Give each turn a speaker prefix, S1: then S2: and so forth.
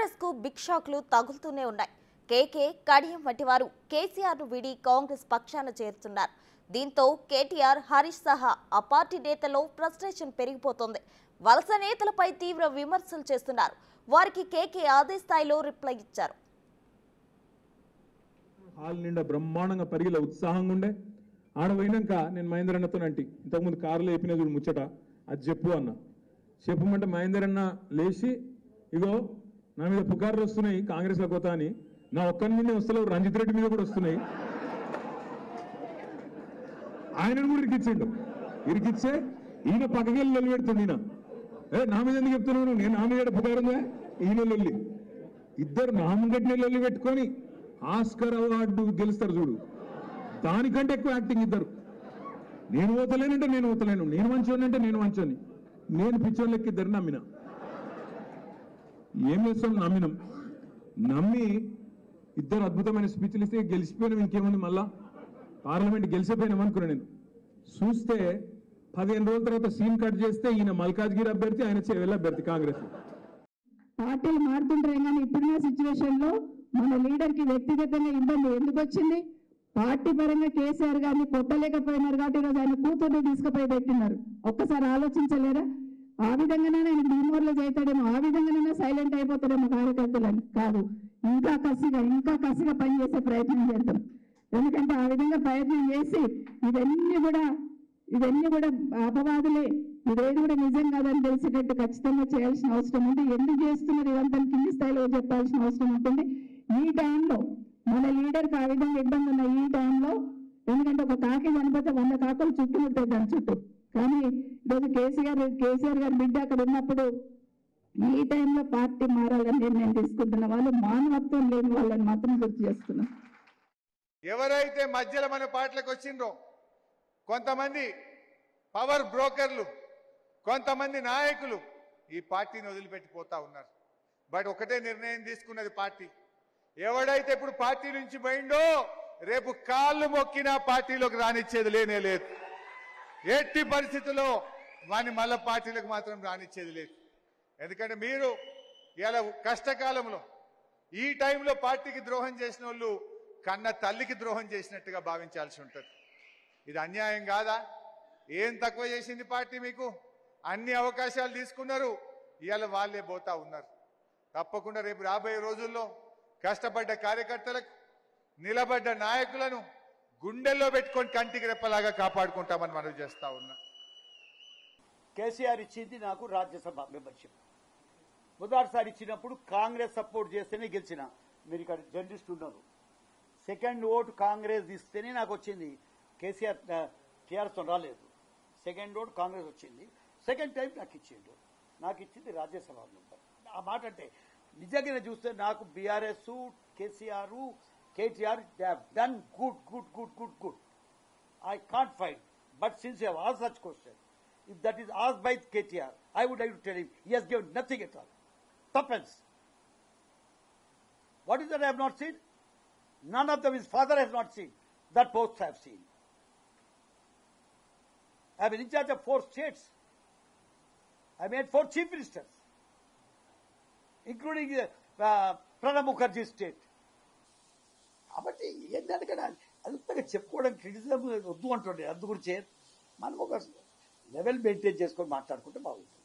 S1: BRS కు big షాక్లు తగులుతూనే ఉన్నాయి. కేకే కడియం వంటి వారు కేసీఆర్ ను వీడి కాంగ్రెస్ పక్షాన చేరుతున్నారు. దీంతో కేటీఆర్, హరీష్ సహా ఆ పార్టీ నేతల్లో ఫ్రస్ట్రేషన్ పెరిగిపోతోంది. వలస నేతలపై తీవ్ర విమర్శలు చేస్తున్నారు. వారికి కేకే అదే స్థాయిలో రిప్లై ఇచ్చారు.
S2: హాల్ నిండా బ్రహ్మాండంగా పరిగిల ఉత్సాహంగా ఉండే ఆడ పోయినాక నేను మహేందర్ అన్నతో అంటి ఇంతకుముందు కారులో వేపిన చూడు ముచ్చట అది చెప్పు అన్న. చెప్పమంటే మహేందర్ అన్న లేచి ఇగో నా మీద పుకార్లు వస్తున్నాయి కాంగ్రెస్లో కొత్త అని, నా ఒక్కరి మీదే వస్తలేవు, రంజిత్ రెడ్డి మీద కూడా వస్తున్నాయి. ఆయనను కూడా ఇరికిచ్చిండు. ఇరికిచ్చే ఈయన పక్కకెళ్ళి లొల్లి పెడుతుంది. ఈయన నా మీద ఎందుకు చెప్తున్నాను, నేను నా మీద పుకారుందా, ఈయన లొల్లి. ఇద్దరు నామగట్టిన లొల్లి పెట్టుకొని ఆస్కర్ అవార్డు గెలుస్తారు చూడు, దానికంటే ఎక్కువ యాక్టింగ్ ఇద్దరు. నేను ఓతలేనంటే నేను ఓతలేను, నేను మంచోని అంటే నేను మంచోని, నేను పిచ్చోళ్ళకి ఇద్దరు నమ్మిన. ఏం చేస్తాం, నమ్మినాం. నమ్మి ఇద్దరు అద్భుతమైన స్పీచ్లు ఇస్తే గెలిచిపోయినాం. ఇంకేముంది, మళ్ళా పార్లమెంట్ గెలిచిపోయినాం అనుకున్నా. నేను చూస్తే 15 రోజుల తర్వాత సీన్ కట్ చేస్తే ఈయన మల్కాజ్గిరి అభ్యర్థి, ఆయన చెవెల్ అభ్యర్థి కాంగ్రెస్.
S3: పార్టీలు మారుతుంటాయి కానీ ఇప్పుడున్న సిచ్యువేషన్ లో మన లీడర్ కి వ్యక్తిగతంగా ఇబ్బంది ఎందుకు వచ్చింది? పార్టీ పరంగా కేసీఆర్ గారిని కొట్టలేకపోయినారు కాబట్టి ఈరోజు ఆయన కూతుర్ని తీసుకుపోయి పెట్టినారు. ఒక్కసారి ఆలోచించలేరా? ఆ విధంగానే ఆయన డిమోరలైజ్ అవుతాడేమో, ఆ విధంగానైనా సైలెంట్ అయిపోతాడేమో కార్యకర్తలని. కాదు, ఇంకా కసిగా పనిచేసే ప్రయత్నం చేద్దాం. ఎందుకంటే ఆ విధంగా ప్రయత్నం చేసి ఇవన్నీ కూడా అపవాదులే, ఇదేది కూడా నిజం కాదని తెలిసేటట్టు ఖచ్చితంగా చేయాల్సిన అవసరం ఉంది. ఎందుకు చేస్తున్నారు ఇదంతా కింది స్థాయిలో చెప్పాల్సిన అవసరం ఉంటుంది. ఈ టైంలో మన లీడర్కి ఆ విధంగా ఇబ్బంది ఉన్న ఈ టైంలో, ఎందుకంటే ఒక కాకి చనిపోతే 100 కాకులు చుట్టుముట్టాయి దాని చుట్టూ. కానీ ఈరోజు కేసీఆర్ గారి బిడ్డ అక్కడ ఉన్నప్పుడు ఈ టైంలో పార్టీ మారాలని నిర్ణయం తీసుకుంటున్న వాళ్ళు మానవత్వం లేని వాళ్ళని మాత్రం గుర్తు చేస్తున్నాం.
S4: ఎవరైతే మధ్యలో మన పార్టీలకు వచ్చిండ్రో కొంతమంది పవర్ బ్రోకర్లు, కొంతమంది నాయకులు ఈ పార్టీని వదిలిపెట్టిపోతా ఉన్నారు. బట్ ఒకటే నిర్ణయం తీసుకున్నది పార్టీ, ఎవడైతే ఇప్పుడు పార్టీ నుంచి పోయిండో రేపు కాళ్ళు మొక్కినా పార్టీలోకి రానిచ్చేది లేనే లేదు. ఎట్టి పరిస్థితుల్లో వాడిని మళ్ళా పార్టీలకు మాత్రం రానిచ్చేది లేదు. ఎందుకంటే మీరు ఇలా కష్టకాలంలో ఈ టైంలో పార్టీకి ద్రోహం చేసిన వాళ్ళు కన్న తల్లికి ద్రోహం చేసినట్టుగా భావించాల్సి ఉంటుంది. ఇది అన్యాయం కాదా? ఏం తక్కువ చేసింది పార్టీ? మీకు అన్ని అవకాశాలు తీసుకున్నారు, ఇవాళ వాళ్ళే పోతా ఉన్నారు. తప్పకుండా రేపు రాబోయే రోజుల్లో కష్టపడ్డ కార్యకర్తలకు, నిలబడ్డ నాయకులను గుండెల్లో పెట్టుకొని కంటికి రెప్పలాగా కాపాడుకుంటామని మనం చేస్తా ఉన్నా.
S5: కేసీఆర్ ఇచ్చింది నాకు రాజ్యసభ మెంబర్షిప్. మొదటిసారి ఇచ్చినప్పుడు కాంగ్రెస్ సపోర్ట్ చేస్తేనే గెలిచిన. మీరు ఇక్కడ జర్నలిస్ట్ ఉన్నారు. సెకండ్ ఓటు కాంగ్రెస్ ఇస్తేనే నాకు వచ్చింది. కేసీఆర్ టీఆర్ఎస్ రాలేదు. సెకండ్ ఓటు కాంగ్రెస్ వచ్చింది. సెకండ్ టైం నాకు ఇచ్చిండు. నాకు ఇచ్చింది రాజ్యసభ మెంబర్. ఆ మాట అంటే నిజంగానే చూస్తే నాకు BRS, KCR, KTR they have done good. I can't find. But since you have asked such question, if that is asked by KTR, I would like to tell him he has given nothing at all. Tuppence. What is that I have not seen? None of them his father has not seen. That post I have seen. I am in charge of 4 states. I made 4 chief ministers, including Pranab Mukherjee state. కాబట్టి ఏంటంటే అంతగా చెప్పుకోవడం criticism వద్దు అంటుండే. అందు గురించి మనం ఒక లెవెల్ మెయింటైన్ చేసుకొని మాట్లాడుకుంటే బాగుంటుంది.